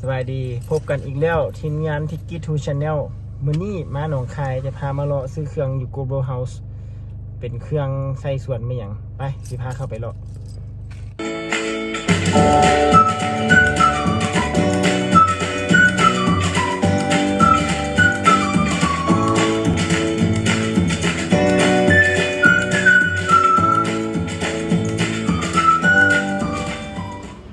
สวัสดีพบกันอีกแล้วทีมงานทิกกี้ทูชาแนลมื้อนี้มาหนองคายจะพามาเลาะซื้อเครื่องอยู่ Global House เป็นเครื่องใส่ส่วนไม่หยังไปสิพาเข้าไปเลาะ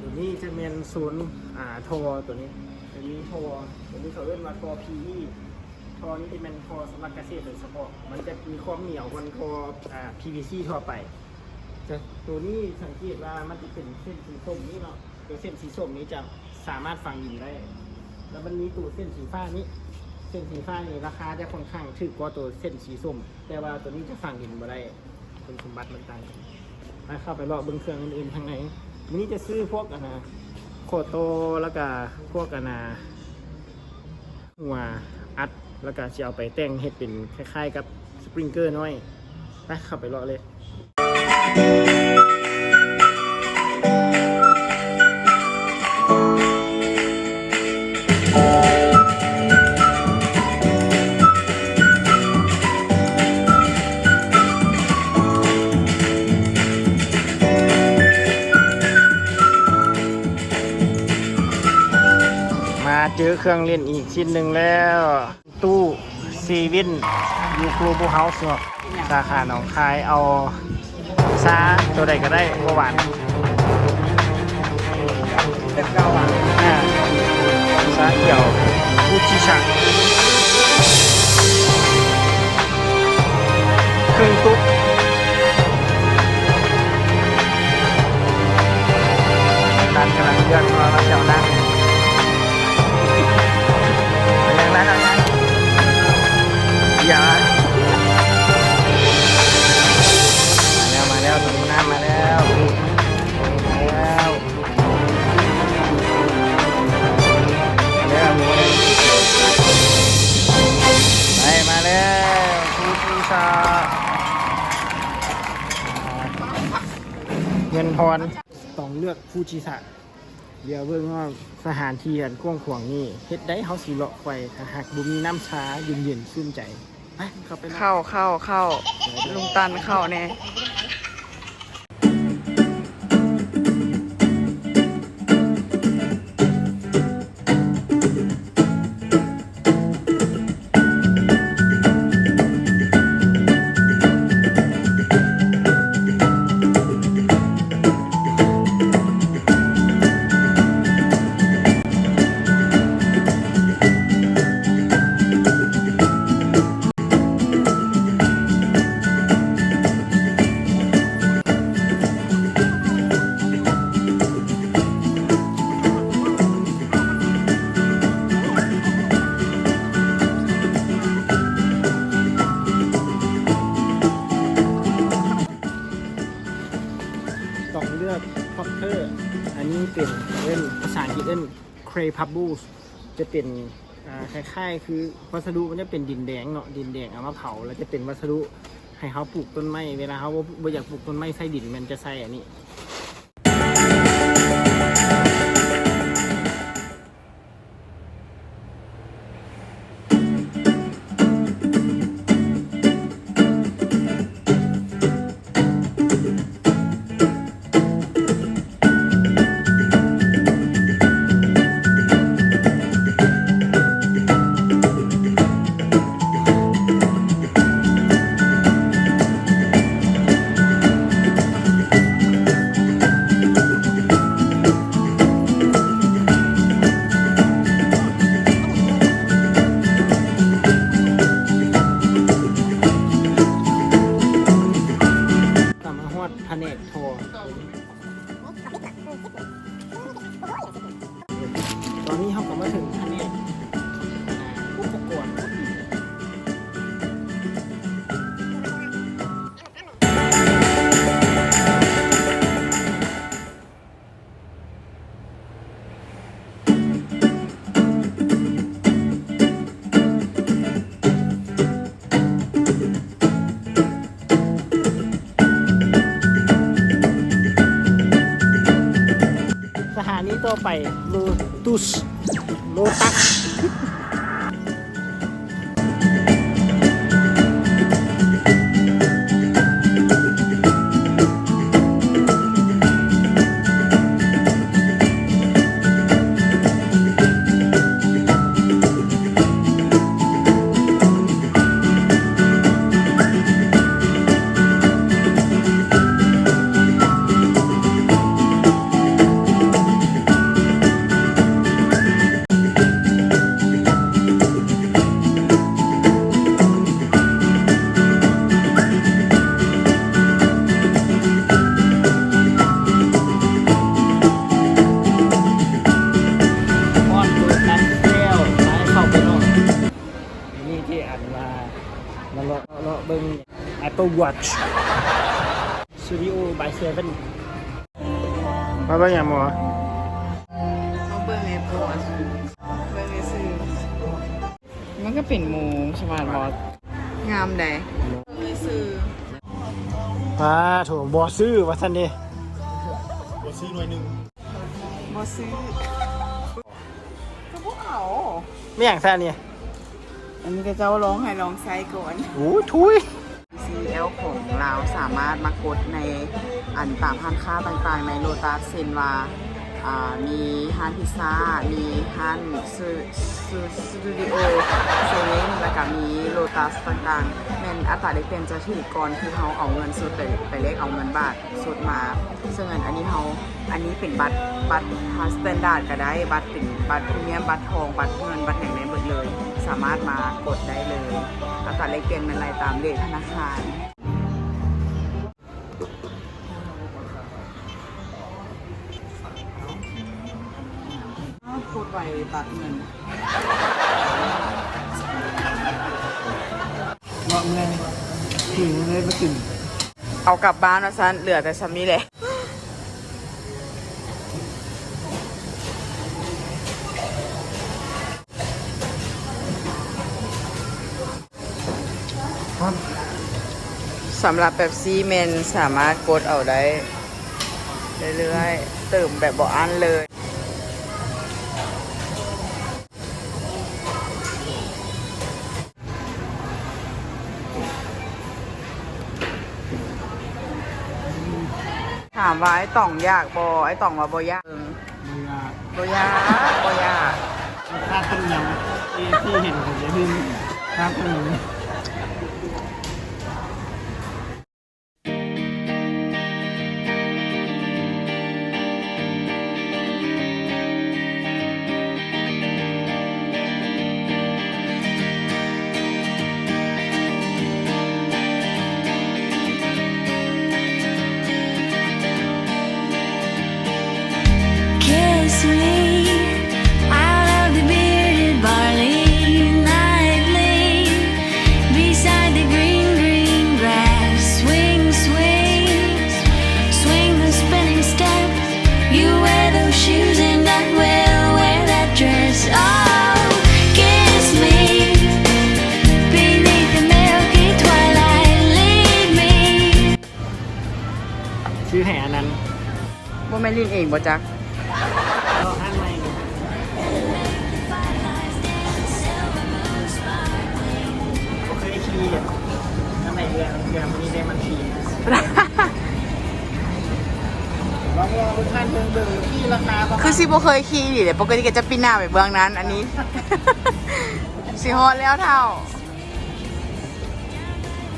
ตัวนี้จะเป็นศูนย์ทอตัวนี้ตัวนี้เขาเรียกว่าทอ PE ทอนี้จะเป็นทอสำหรับเกษตรโดยเฉพาะมันจะมีความเหนียวกว่าทอPVC ทั่วไปแต่ตัวนี้สังเกตว่ามันจะเป็นเส้นสีส้มนี้เนาะตัวเส้นสีส้มนี้จะสามารถฝังดินได้แล้วมันมีตัวเส้นสีฟ้านี้เส้นสีฟ้านี่ราคาจะค่อนข้างถูกกว่าตัวเส้นสีส้มแต่ว่าตัวนี้จะฝังดินบ่ได้คุณสมบัติมันต่างกันมาเข้าไปเลาะเบิ่งเครื่องอื่นๆทางไหนวันนี้จะซื้อพวกโคโตแล้วก็พวกหัวอัดแล้วก็จะเอาไปแต่งเฮ็ดเป็นคล้ายๆกับสปริงเกอร์น้อยไปเข้าไปเลาะเลยเจอเครื่องเล่นอีกชิ้นหนึ่งแล้วตู้ซีวินยูโกลบอลเฮาส์เนาะสาขาหนองคายเอาซาตัวใดก็ได้บ่หวานเป็นเก้าหวานซาเขียวฟูจิชะเครื่องตุ๊กด้านกำลังเลือกมาแล้วแถวนั่งอย่ามาแล้วตัวน้ำมาแล้วมาแล้วฟูจิชาเงินพรต้องเลือกฟูจิชาเดี๋ยวเบิ่งว่าสถานที่อันกว้างขวางนี่เฮ็ดได้เฮาสิเลาะไปถ้าหากบ่มีน้ำชาเย็นๆชื่นใจไปเข้าไปเข้าลุงตันเข้าแน่พอตเตอร์อันนี้เป็นภาษาอังกฤษClay Pebbles จะเป็นคล้ายๆคือวัสดุมันจะเป็นดินแดงเนาะดินแดงเอามาเผาแล้วจะเป็นวัสดุให้เขาปลูกต้นไม้เวลาเขาบ่อยากปลูกต้นไม้ใส่ดินมันจะใส่อันนี้แผนกทอตอนนี้เขาก็มาถึงแผนกอุปกรณ์ต่อไปลูตุส ตัสเบิ่ง Apple Watch Studio by 7มาเบิ่งอย่างหมอ มาเบิ่งไอ้ปวดเบิ่งไอ้ซื้อมันก็เป็นหมูสมาร์ทวอทงามใดเบิ่งไอ้ซื้อ ป้าโถบ่ซื้อว่าซั่นเด้ บ่ซื้อหน่วยหนึง บ่ซื้อก็บ่เอา ไม่อย่างซ่นนี่ อันนี้ก็เจ้าร้องให้ลองไซส์ก่อน โอ้ทุย CL ของเราสามารถมากดในอันตามร้านค้าต่างๆในโลตัสเซนวามีร้านพิซซ่า มีร้านสตูดิโอเซเว่นแล้วก็มีโลตัสต่างๆแม่นอัตราแลกเปลี่ยนจะถือก่อนคือเขาเอาเงินสดไปเลขเอาเงินบาทสดมาซึ่งอันนี้เป็นบัตรสแตนดาร์ดก็ได้บัตรเป็นบัตรพรีเมียมบัตรทองบัตรเงินบัตรอย่างไรหมดเลย สามารถมากดได้เลยอัตราแลกเปลี่ยนเป็นรายตามเลขธนาคารกดไว้ตัดเงิน เหมาะเงินถึงเลยมาถึง เอากลับบ้านนะซันเหลือแต่ซัมมี่แหละสำหรับแบบซีเมนสามารถกดเอาได้เรื่อยๆเติมแบบบ่อั้นเลยถามว่าไอ้ต่องยากบ่ไอ้ต่องว่าบ่ยากบ่ยากบ่ยาก ค่าต้มยำที่เห็นผมจะขึ้นค่าต้มยำ Kiss me out of the bearded barley nightly beside the green, green grass. Swing, swing, swing the spinning step. You wear those shoes and I will wear that dress. Oh, kiss me beneath the milky twilight. Lead me. ชื่อแห่อันนั้น บ่แม่นลินเองบ่จัก ก็อันใหม่ก็เคยขี่อ่ะอันไหนเรือมันนี้ได้มันขี่ลองดูท่านเบิ่งที่ราคาประมาณ คือสิบ่เคยขี่ดิเลยปกติก็จะปีนหน้าไปเบื้องนั้น อันนี้ สิฮอดแล้วเท่า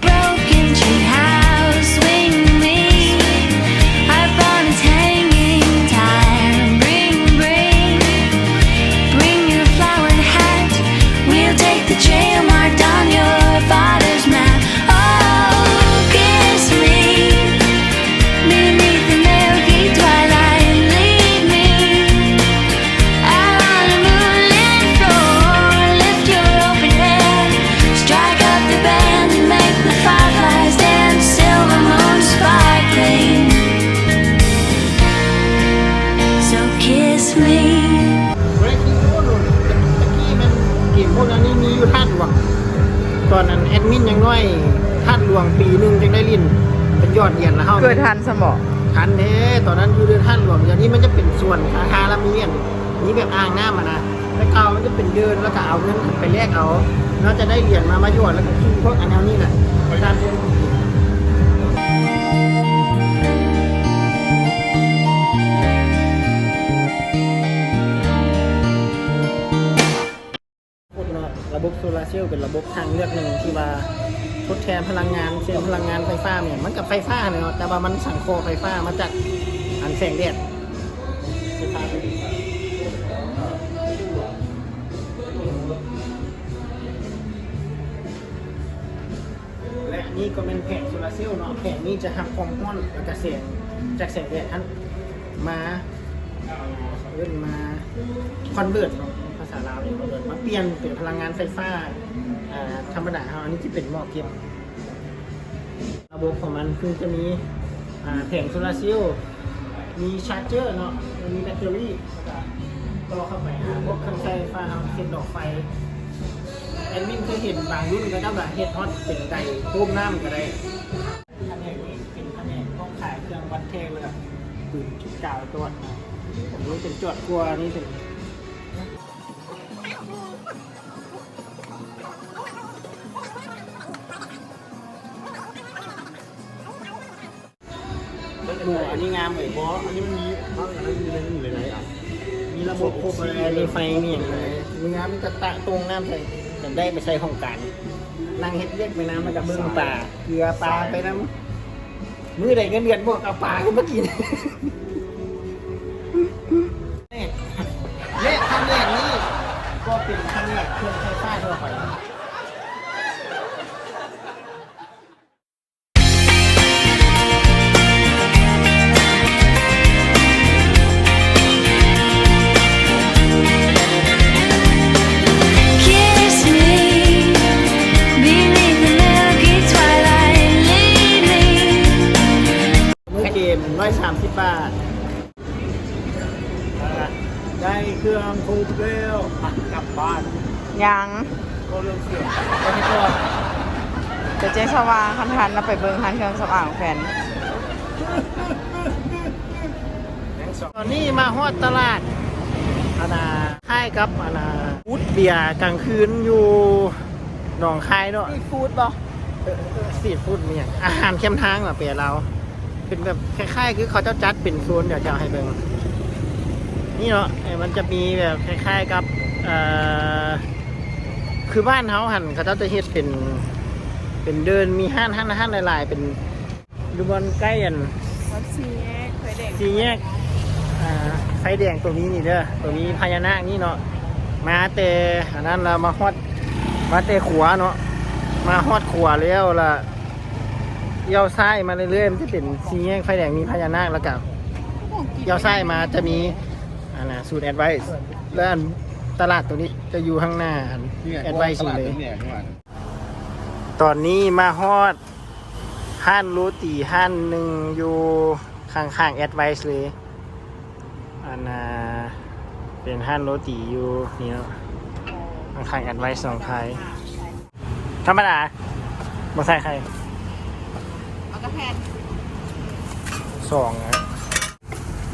Broken tree house, swing me upon its hanging tire. Bring your flowered hat. We'll take the trail marked on your father's map. Oh, kiss me beneath the milky twilight. Lead me out on a moonlit floor. Lift your open head, strike up the band and make the fireflies dance. Silver moon sparkling. So kiss me. เว้ยที่โน่นตะกี้มันเกมพวกนั้นนี่มีอยู่ท่านหลวงตอนนั้นแอดมินยังน้อยท่านหลวงปีหนึงจังได้ลินเป็นยอดเหรียญละเฮา เกิดทันสมอง ทันเด้ตอนนั้นอยู่เดือนท่านหลวงเดี๋ยวนี้มันจะเป็นส่วนคารามีอันนี้แบบอ่างน้ำอ่ะนะแล้วเก่ามัน จะเป็นเดินแล้วก็เอาเงินไปแลกเอาเราจะได้เหรียญมาหยอดแล้วก็กินพวกอันนี้แหละตามเดินระบบโซลาร์เซลล์เป็นระบบทางเลือกหนึ่งที่ว่าทดแทนพลังงานเช่นพลังงานไฟฟ้าเนี่ยมันกับไฟฟ้าเนาะแต่ว่ามันสังเคราะห์ไฟฟ้ามาจากอันแสงแดดและนี่ก็เป็นแผงโซลาร์เซลล์เนาะแผงนี้จะทำความร้อนและกระแสจากแสงแดดท่านมาเลื่อนมาคอนเวิร์ตเนาะภาษาลาวเนี่ยคอนเวิร์ตมาเปลี่ยนเป็นพลังงานไฟฟ้าธรรมดาอันนี้ที่เป็นหม้อเก็บระบบของมันคือจะมีแผงโซลาร์เซลล์มีชาร์จเจอร์เนาะมีแบตเตอรี่ต่อเข้าไปหาพวกเครื่องใช้ไฟฟ้าเช่นดอกไฟแอดมินเคยเห็นบางรุ่นก็จะแบบเฮดฮอตเป็นไก่ต้มน้ำก็ได้แผนกนี้เป็นแผนกต้องขายเครื่องวัดเทงเลยปืนจุดกาวตัวผมรู้เป็นจวดกลัวนี่เป็นดูอันนี้งามเลยบอสอันนี้มันมีบ้างอันนั้นมีอะไรอยู่หลายๆอ่ะมีระบบครบเลยมีไฟมีอย่างไรมีน้ำจะตะตรงน้ำใส่จะได้ไปใช้ของการนั่งเฮ็ดเรียกไปน้ำมากับเบื้องป่าเกลือปลาไปน้ำมือใดเงินเดือนบอกเอาปลาขึ้นมากินและคันแรกนี้ก็เป็นคันแรกเครื่องไฟฟ้าทั่วไป130 บาทได้เครื่องทูบเวลกลับบ้าน ยัง ก็เรื่องเสียงก็ให้ตัว จะเจ๊สว่างคันทันเราไปเบิ่งคันเครื่องสำอางแฟน ตอนนี้มาฮอดตลาดค่ายกับฟูดเบียร์กลางคืนอยู่หนองคายเนาะ ซีฟู้ดบ่ สตรีทฟู้ดมีอย่างอาหารเข้มทางแบบเปียเราเป็นแบบคล้ายๆคือเขาจะจัดเป็นโซนเดี๋ยวจะให้เบิ่งนี่เนาะมันจะมีแบบคล้ายๆกับคือบ้านเฮาหันเขาจะเฮ็ดเป็นเดินมีห้านหลายๆเป็นดูบอลใกล้กัน ซีแยกไฟแดง สี่แยกไฟแดงตัวนี้นี่เด้อตัวนี้พญานาคนี่เนาะมาแต่อันนั้นเรามาฮอดมาแต่ขวาเนาะมาฮอดขวาแล้วล่ะเลี้ยวซ้ายมาเรื่อยๆมันจะเป็นสี่แยกไฟแดงมีพญานาคแล้วกับเลี้ยวซ้ายมาจะมีสูตรแอดไวซ์แล้วตลาดตัวนี้จะอยู่ข้างหน้าแอดไวซ์เลยตอนนี้มาฮอดห้านโรตีห้านหนึ่งอยู่ข้างๆแอดไวซ์เลยเป็นห้านโรตีอยู่นี่เนาะข้างๆแอดไวซ์สองท้ายธรรมดาบ่ใส่ใคร เอากระแพน สอง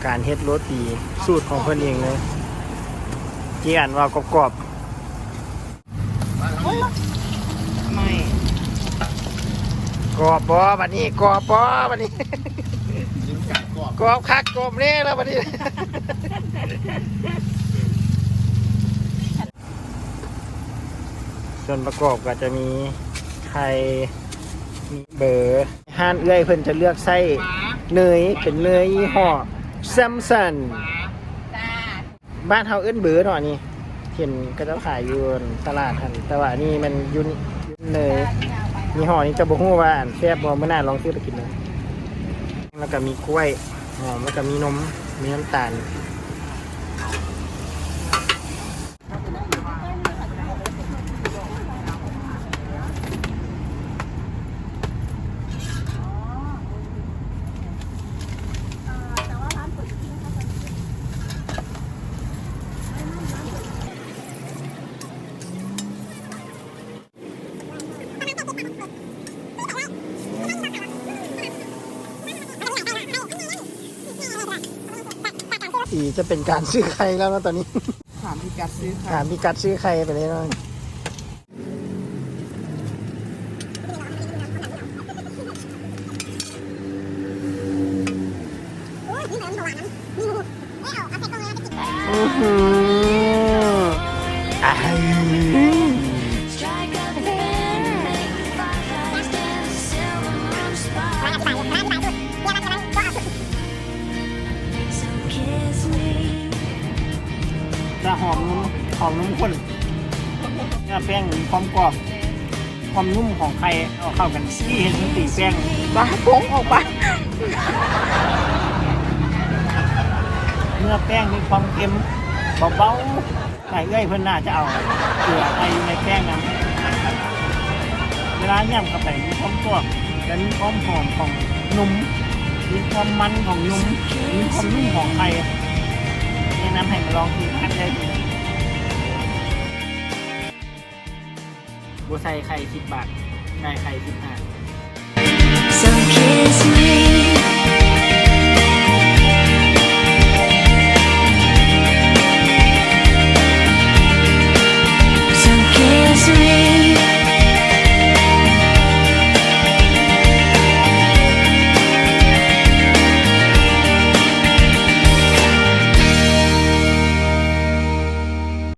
การเฮ็ดโรตีสูตรของเพิ่นเองเลยที่อ่านว่ากรอบ ไม่ กรอบบ่บัดนี้กรอบบ่บัดนี้กรอบคักกรอบแน่แล้วบัดนี้ส่วนประกอบก็จะมีไข่มีเบอร์ห้านเอื้อยเพิ่นจะเลือกไส้เนยเป็นเนยยี่ห้อซัมซันบ้านเฮาเอิ้นเบอร์เนาะนี่เห็นก็จะขายอยู่ตลาดหั่นแต่ว่านี่มันยุ่นเนยยี่ห้อนี้จะบ่ฮู้ว่าอันแซ่บบ่มื้อหน้าลองซื้อไปกินเลยแล้วก็มีกล้วยหอมแล้วก็มีนมมีน้ำตาล จะเป็นการซื้อไข่แล้วนะตอนนี้ กัดซื้อ ถา ค่ะ มพี่กัดชื่อใครไปเลยน้องอือหืออ่า Strike up the band, make the fireflies dance, silver moon sparkle. So kiss me. จะหอมนุ่มข้นเนื้อแป้งมีความกรอบความนุ่มของไข่เอาเข้ากันที่เห็นมันตีแป้ง บ้าพงออกไป เนื้อแป้งมีความเค็มเบาๆไก่เอ้ยเพิ่นน่าจะเอาเกลือไทยในแป้งนั้นเวลาย่ำเข้าไปมีความกรอบและมีความหอมของนมมีความมันของนมมีความนุ่มของไข่แนะนำให้มาลองกินกันได้ดีบัวใส่ไข่10 บาทได้ไข่15